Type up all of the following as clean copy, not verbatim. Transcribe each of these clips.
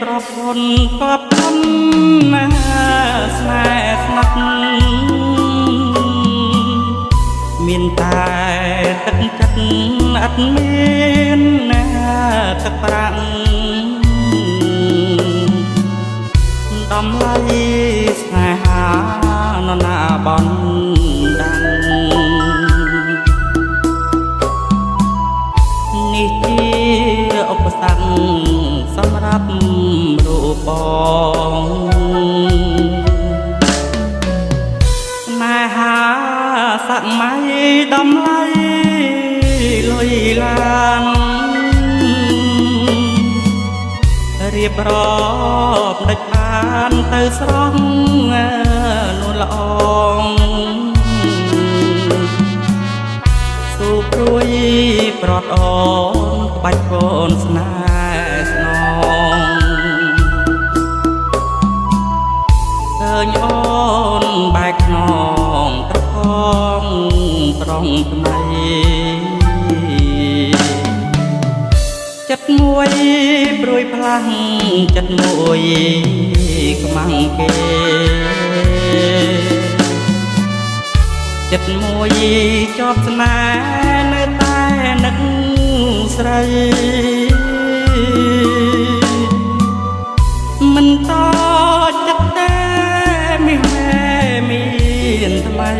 ទ្របគុណកប់គុណណាស្នេហ៍ស្និទ្ធមានតែទឹកចិត្តអត់មានណាទឹកប្រាំងតម្លៃស្នេហានរណាបនដាំងនេះជាឧបសគ្គសម្រាប់រូបបងស្នេហាសម័យតម្លៃលុយឡានរៀបរាប់ដាច់បានទៅស្រស់នួនល្អងស៊ូព្រួយប្រត់អូនក្បាច់កូនស្នេហ៍ស្នងឃើញអូនបែកខ្នងត្រផងត្រង់ថ្មីចិត្តមួយព្រួយផ្លាំងចិត្តមួយខ្មាំងគេចិត្តមួយជាប់ស្នេហ៍នៅតែនឹកស្រីមិនតចិត្តតែមានថ្មី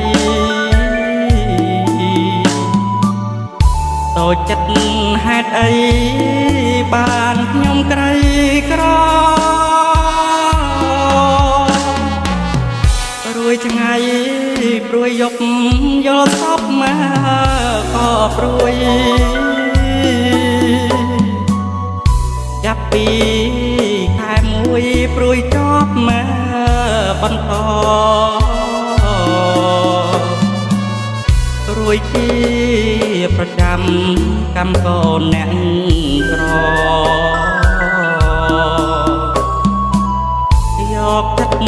តូចចិត្តហេតុអីបានខ្ញុំក្រីក្រព្រួយឆ្ងាយព្រួយយកយល់សពមកក៏ព្រួយចាប់ពីខែមួយព្រួយចប់មកបន្តរួយជាប្រចាំកម្មកូនអ្នកក្រយកចិត្ត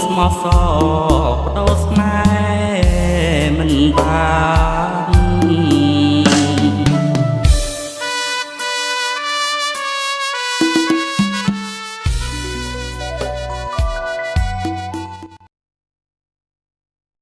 ស្មោះសរបដូរស្នេហ៍មិនបាន